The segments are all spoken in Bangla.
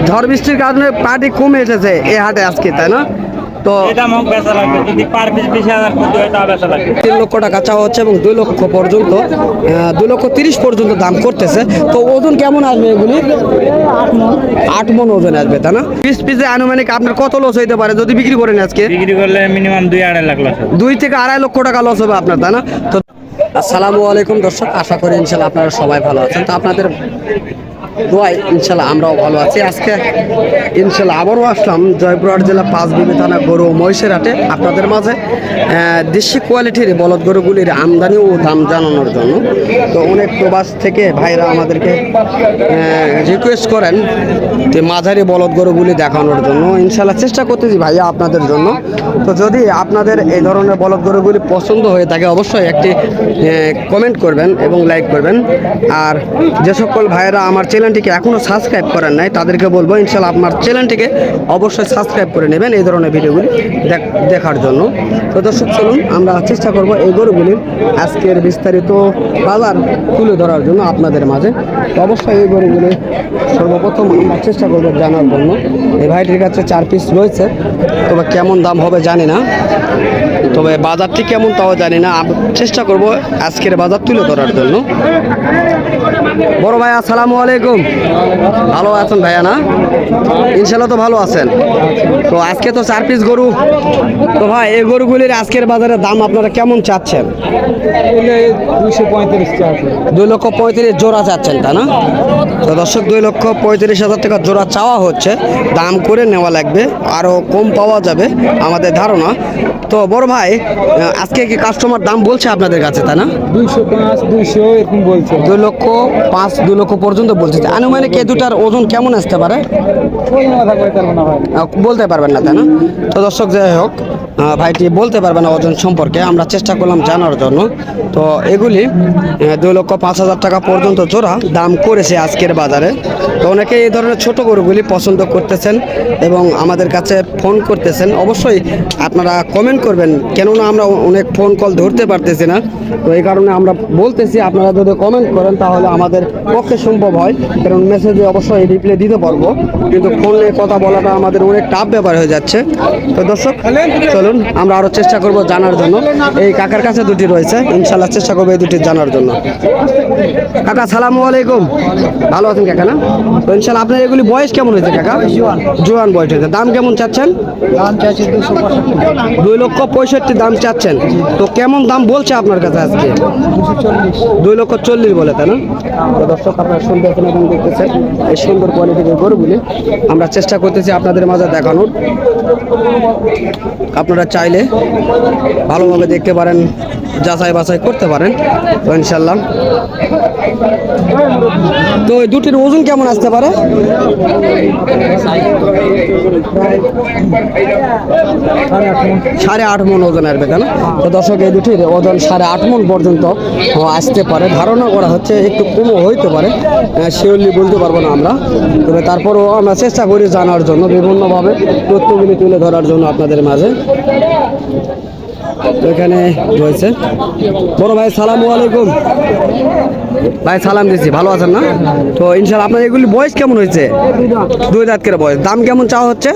ঝড় বৃষ্টির কারণে পাটি কমে এসেছে এই হাটে আজকে, তাই না? তো 3 লক্ষ টাকা চাওয়া হচ্ছে এবং 2 লক্ষ পর্যন্ত 2,30,000 পর্যন্ত দাম করতেছে। তো ওজন কেমন আসবে এগুলি? 8 মন ওজন আসবে, তাই না? পিসে আনুমানিক আপনার কত লস হইতে পারে যদি বিক্রি করেন? আজকে বিক্রি করলে মিনিমাম 2-2.5 লাখ লস হবে। 2 থেকে 2.5 লক্ষ টাকা লস হবে আপনার, তাই না? তো আসসালামু আলাইকুম দর্শক, আশা করি ইনশাল্লাহ আপনারা সবাই ভালো আছেন। তো আপনাদের দোয়াই ইনশাল্লাহ আমরাও ভালো আছি। আজকে ইনশাল্লাহ আবারও আসলাম জয়পুরহাট জেলা পাঁচবিবি থানা গরু মহিষের হাটে আপনাদের মাঝে দেশি কোয়ালিটির বলদ গরুগুলির আমদানি ও দাম জানানোর জন্য। তো অনেক প্রবাস থেকে ভাইরা আমাদেরকে রিকোয়েস্ট করেন যে মাঝারি বলদ গরুগুলি দেখানোর জন্য। ইনশাল্লাহ চেষ্টা করতেছি ভাইয়া আপনাদের জন্য। তো যদি আপনাদের এই ধরনের বলদ গরুগুলি পছন্দ হয়ে থাকে অবশ্যই একটি কমেন্ট করবেন এবং লাইক করবেন। আর যে সকল ভাইয়েরা আমার চ্যানেলটিকে এখনও সাবস্ক্রাইব করেন নাই তাদেরকে বলবো ইনশাল্লাহ আপনার চ্যানেলটিকে অবশ্যই সাবস্ক্রাইব করে নেবেন এই ধরনের ভিডিওগুলি দেখার জন্য। তো দর্শক চলুন আমরা চেষ্টা করব এই গরুগুলির আজকের বিস্তারিত বাজার তুলে ধরার জন্য আপনাদের মাঝে। তো অবশ্যই এই গরুগুলি সর্বপ্রথম আমরা চেষ্টা করবো জানার জন্য। এই ভাইটির কাছে 4 পিস রয়েছে, তবে কেমন দাম হবে জানি না, তবে বাজারটি কেমন তাও জানি না। চেষ্টা করব আজকের বাজার তুলে ধরার জন্য। বড় ভাই আসসালামু আলাইকুম, ভালো আছেন ভাইয়া? না ইনশাল্লাহ তো ভালো আছেন। তো আজকে তো 4 পিস গরু। তো ভাই এই গরুগুলির আজকের বাজারে দাম আপনারা কেমন চাচ্ছেন? 2,35,000 জোড়া চাচ্ছেন, তা না? তো দর্শক 2,35,000 টাকা জোড়া চাওয়া হচ্ছে, দাম করে নেওয়া লাগবে, আরও কম পাওয়া যাবে আমাদের ধারণা। তো বড় ভাই আজকে কি কাস্টমার দাম বলছে আপনাদের কাছে, তাই না? 205, 200 এরকম বলছে। 2,05,000 2 লক্ষ পর্যন্ত বলছে। আনুমানিক এই দুটার ওজন কেমন আসতে পারে বলতে পারবেন না, তাই না? তো দর্শক যাই হোক ভাইটি বলতে পারবে না ওজন সম্পর্কে, আমরা চেষ্টা করলাম জানার জন্য। তো এগুলি 2,05,000 টাকা পর্যন্ত জোড়া দাম করেছে আজকের বাজারে। তো অনেকে এই ধরনের ছোট গরুগুলি পছন্দ করতেছেন এবং আমাদের কাছে ফোন করতেছেন। অবশ্যই আপনারা কমেন্ট করবেন, কেননা আমরা অনেক ফোন কল ধরতে পারতেছি না। তো এই কারণে আমরা বলতেছি আপনারা যদি কমেন্ট করেন তাহলে আমাদের পক্ষে সম্ভব হয়, কারণ মেসেজে অবশ্যই রিপ্লাই দিতে পারবো, কিন্তু ফোনে কথা বলাটা আমাদের অনেক টাফ ব্যাপার হয়ে যাচ্ছে। তো দর্শক চলুন আমরা আরও চেষ্টা করব জানার জন্য। এই কাকার কাছে দুটি রয়েছে, ইনশাল্লাহ চেষ্টা করবো এই দুটি জানার জন্য। কাকা সালামু আলাইকুম, ভালো আছেন কাকা? না তো ইনশাল্লাহ আপনার এগুলি বয়স কেমন হয়েছে কাকা? জোয়ান বয়স হয়েছে। দাম কেমন চাচ্ছেন? দাম চাইছে 2,65,000 দাম চাচ্ছেন। তো কেমন দাম বলছে আপনার কাছে আজকে? 2,40,000 বলে, তাই না? তো দর্শক আপনারা শুনতেছেন এবং দেখতেছেন এই সুন্দর কোয়ালিটির গরুগুলি আমরা চেষ্টা করতেছি আপনাদের মাঝে দেখানোর। আপনারা চাইলে ভালোভাবে দেখতে পারেন, যাচাই বাছাই করতে পারেন। তো ইনশাল্লাহ তো এই দুটির ওজন কেমন আসতে পারে? 8.5 মন ওজন আসবে, তাই না? তো দর্শক এই দুটির ওজন 8.5 মন পর্যন্ত আসতে পারে, ধারণা করা হচ্ছে একটু কমও হইতে পারে, শিওরলি বলতে পারবো না আমরা। তবে তারপরও আমরা চেষ্টা করি জানার জন্য, বিভিন্নভাবে তথ্যগুলি তুলে ধরার জন্য আপনাদের মাঝে। তো এখানে রয়েছে বড় ভাই, সালামু আলাইকুম ভাই। সালাম দিচ্ছি, ভালো আছেন না? তো ইনশাল্লাহ আপনার এগুলি বয়স কেমন হয়েছে? 2 দাঁত করে বয়স। দাম কেমন চাওয়া হচ্ছে?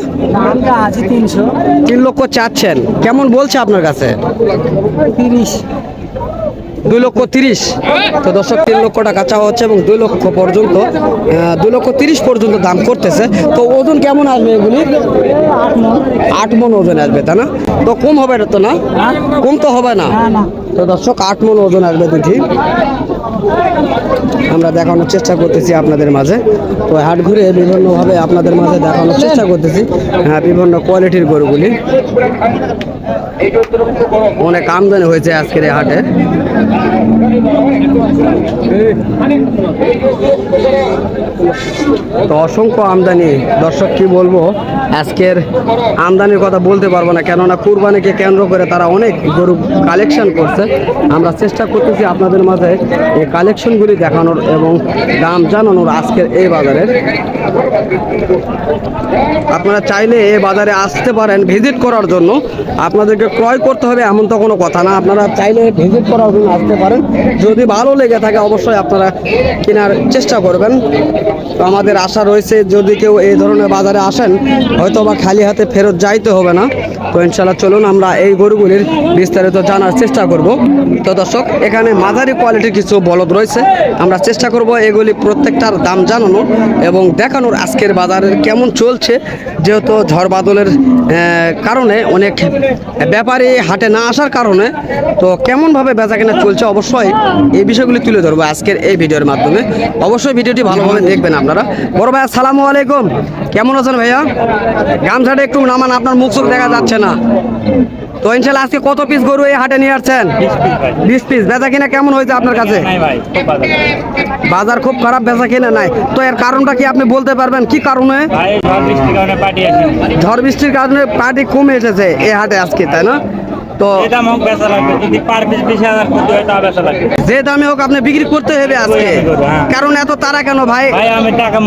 3 লক্ষ চাচ্ছেন। কেমন বলছে আপনার কাছে? 2,30,000। তো দর্শক 3 লক্ষ টাকা চাওয়া হচ্ছে এবং 2 লক্ষ পর্যন্ত 2,30,000 পর্যন্ত দাম করতেছে। তো ওজন কেমন আসবে এগুলি? 8 মন ওজন আসবে, তাই না? তো কম হবে না তো? না কম তো হবে না। তো দর্শক 8 মন ওজন আসবে দুটি, আমরা দেখানোর চেষ্টা করতেছি আপনাদের মাঝে। তো হাট ঘুরে বিভিন্নভাবে আপনাদের মাঝে দেখানোর চেষ্টা করতেছি বিভিন্ন কোয়ালিটির গরুগুলি। অনেক আমদানি হয়েছে আজকের এই হাটে। তো অসংখ্য আমদানি দর্শক, কি বলবো, আজকের আমদানির কথা বলতে পারবো না, কেননা কুরবানিকে কেন্দ্র করে তারা অনেক গরু কালেকশন করছে। আমরা চেষ্টা করতেছি আপনাদের মাঝে এই কালেকশনগুলি দেখানোর এবং দাম জানানোর আজকের এই বাজারের। আপনারা চাইলে এই বাজারে আসতে পারেন ভিজিট করার জন্য। আপনাদেরকে ক্রয় করতে হবে এমন তো কোনো কথা না, আপনারা চাইলে ভিজিট করার জন্য আসতে পারেন। যদি ভালো লেগে থাকে অবশ্যই আপনারা কেনার চেষ্টা করবেন। তো আমাদের আশা রয়েছে যদি কেউ এই ধরনের বাজারে আসেন হয়তো বা খালি হাতে ফেরত যাইতে হবে না। তো ইনশাল্লাহ চলুন আমরা এই গরুগুলির বিস্তারিত জানার চেষ্টা করব। তো দর্শক, এখানে মাঝারি কোয়ালিটির কিছু বলদ রয়েছে, আমরা চেষ্টা করব এগুলি প্রত্যেকটার দাম জানানোর এবং দেখানোর আজকের বাজারের কেমন চলছে। যেহেতু ঝড় বাদলের কারণে অনেক ব্যাপারী হাটে না আসার কারণে তো কেমনভাবে বেচা কেনা চলছে অবশ্যই এই বিষয়গুলি তুলে ধরবো আজকের এই ভিডিওর মাধ্যমে। অবশ্যই ভিডিওটি ভালোভাবে দেখবেন আপনারা। বড় ভাই আসসালামু আলাইকুম, কেমন আছেন ভাইয়া? গামছাটা একটু নামান, আপনার মুখ চোখ দেখা যাচ্ছে না। তো ইনশাল্লাহ আজকে কত পিস গরু এই হাটে নিয়ে আসছেন? 20 পিস। বেচা কিনা কেমন হয়েছে আপনার কাছে? বাজার খুব খারাপ, বেচা কিনা নাই। তো এর কারণটা কি আপনি বলতে পারবেন কি কারণে? ঝড় বৃষ্টির কারণে পার্টি কমে এসেছে এই হাটে আজকে, তাই না? তো যে দামে হোক আপনি বিক্রি করতে হবে আজকে, কারণ এত তারা কেন ভাই? আমি টাকা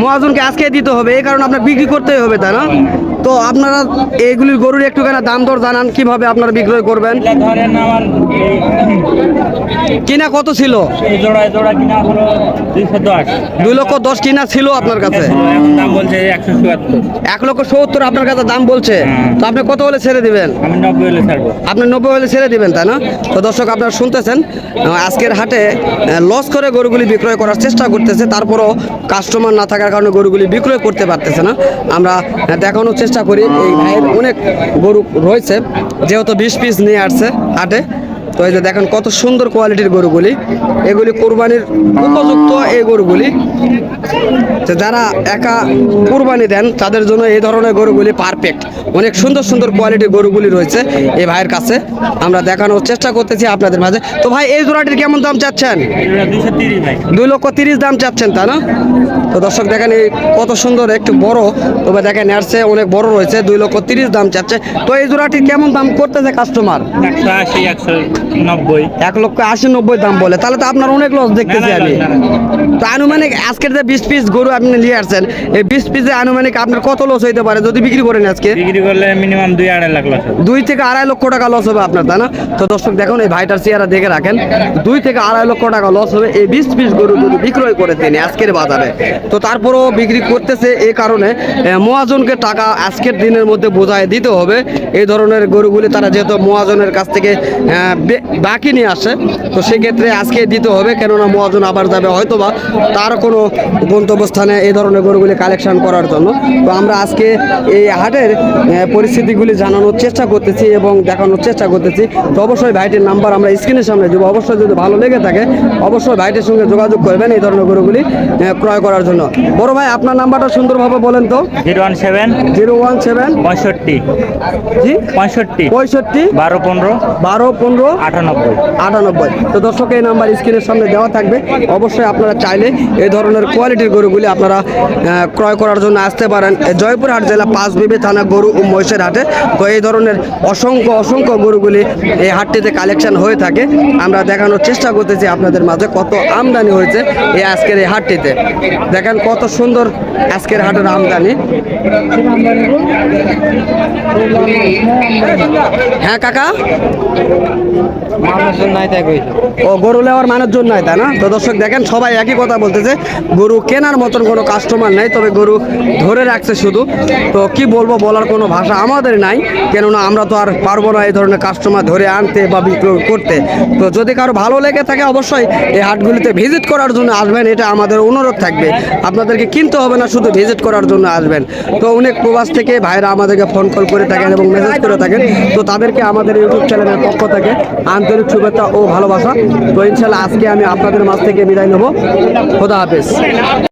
মহাজনকে আজকে দিতে হবে, এই কারণে আপনার বিক্রি করতে হবে, তাই না? তো আপনারা এইগুলির গরুর একটুখানি দাম দর জানান, কিভাবে আপনারা বিক্রয় করবেন? ধরেন আমার কিনা কত ছিল? জোড়ায় কিনা হলো 210। 2,10,000 কিনা ছিল আপনার কাছে, এখন দাম বলছে 177। 1,70,000 আপনার কাছে দাম বলছে। তো আপনি কত হলে ছেড়ে দিবেন? আমি 90 হলে ছাড়বো। আপনি 90 হলে ছেড়ে দিবেন, তাই না? তো দর্শক, আপনারা শুনতেছেন আজকের হাটে লস করে গরুগুলি বিক্রয় করার চেষ্টা করতেছে, তারপরও কাস্টমার না থাকার কারণে গরুগুলি বিক্রয় করতে পারতেছে না। আমরা দেখানোর চেষ্টা করি এই ভাইয়ের অনেক গরু রয়েছে, যেহেতু 20 পিস নিয়ে আসছে হাটে। তো এই যে দেখেন কত সুন্দর কোয়ালিটির গরুগুলি, এগুলি কোরবানির উপযুক্ত এই গরুগুলি। তো যারা একা কুরবানি দেন তাদের জন্য এই ধরনের গরুগুলি পারফেক্ট। অনেক সুন্দর সুন্দর কোয়ালিটির গরুগুলি রয়েছে এই ভাইয়ের কাছে, আমরা দেখানোর চেষ্টা করতেছি আপনাদের মাঝে। তো ভাই এই জোড়াটির কেমন দাম চাচ্ছেন? 2,30,000 দাম চাচ্ছেন, তাই না? তো দর্শক দেখেন এই কত সুন্দর, একটু বড়, তবে দেখেন এরছে অনেক বড় রয়েছে, 2,30,000 দাম চাচ্ছে। তো এই জোড়াটির কেমন দাম করতেছে কাস্টমার? 1,80,90 দাম বলে, তাহলে তো আপনার অনেক লস দেখতেছি আমি। তো আনুমানিক আজকের যে 20 পিস গরু আপনি নিয়ে আসছেন, এই 20 পিসে আনুমানিক আপনার কত লস হইতে পারে যদি বিক্রি করেন আজকে? বিক্রি করলে মিনিমাম 2-2.5 লাখ লস হবে। 2 থেকে 2.5 লক্ষ টাকা লস হবে আপনার, তাই না? তো দর্শক দেখুন এই ভাইটার চেহারা দেখে রাখেন, 2 থেকে 2.5 লক্ষ টাকা লস হবে এই 20 পিস গরু যদি বিক্রয় করে তিনি আজকের বাজারে। তো তারপরও বিক্রি করতেছে এই কারণে মহাজনকে টাকা আজকের দিনের মধ্যে বোঝায় দিতে হবে। এই ধরনের গরুগুলি তারা যেহেতু মহাজনের কাছ থেকে বাকি নিয়ে আসে, তো সেক্ষেত্রে আজকে দিতে হবে, কেননা মহাজন আবার যাবে হয়তোবা তার কোনো গন্তব্যস্থানে এই ধরনের গরুগুলি কালেকশন করার জন্য। তো আমরা আজকে এই হাটের পরিস্থিতিগুলি জানানোর চেষ্টা করতেছি এবং দেখানোর চেষ্টা করতেছি। তো অবশ্যই ভাইটির নাম্বার আমরা স্ক্রিনের সামনে দেবো, অবশ্যই যদি ভালো লেগে থাকে অবশ্যই ভাইটির সঙ্গে যোগাযোগ করবেন এই ধরনের গরুগুলি ক্রয় করার জন্য। বড় ভাই আপনার নাম্বারটা সুন্দরভাবে বলেন তো। 017 65 জি 65 65 12 15 12 15 98 98। তো দর্শক এই নাম্বার স্ক্রিনের সামনে দেওয়া থাকবে, অবশ্যই আপনারা চাইলে এই ধরনের কোয়ালিটির গরুগুলি আপনারা ক্রয় করার জন্য আসতে পারেন জয়পুরহাট জেলা পাঁচবিবি থানা গরু ও মহিষের হাটে। তো এই ধরনের অসংখ্য গরুগুলি এই হাটটিতে কালেকশন হয়ে থাকে, আমরা দেখানোর চেষ্টা করতেছি আপনাদের মাঝে কত আমদানি হয়েছে এই আজকের এই হাটটিতে। দেখেন কত সুন্দর আজকের হাটের আমদানি। হ্যাঁ কাকা, ও গরু নেওয়ার মানুষজন নাই, তাই না? তো দর্শক দেখেন সবাই একই কথা বলতেছে, গরু কেনার মতন কোনো কাস্টমার নাই, তবে গরু ধরে রাখছে শুধু। তো কি বলবো, বলার কোনো ভাষা আমাদের নাই, কেননা আমরা তো আর পারবো না এই ধরনের কাস্টমার ধরে আনতে বা বিক্রয় করতে। তো যদি কারো ভালো লেগে থাকে অবশ্যই এই হাটগুলিতে ভিজিট করার জন্য আসবেন, এটা আমাদের অনুরোধ থাকবে। আপনাদেরকে কিনতে হবে না, শুধু ভিজিট করার জন্য আসবেন। তো অনেক প্রবাস থেকে ভাইরা আমাদেরকে ফোন কল করে থাকেন এবং মেসেজ করে থাকেন, তো তাদেরকে আমাদের ইউটিউব চ্যানেলের পক্ষ থেকে আন্তরিক শুভেচ্ছা ও ভালোবাসা। তো ইনশাল্লাহ আজকে আমি আপনাদের মাঝ থেকে বিদায় নেব। খোদা হাফেজ।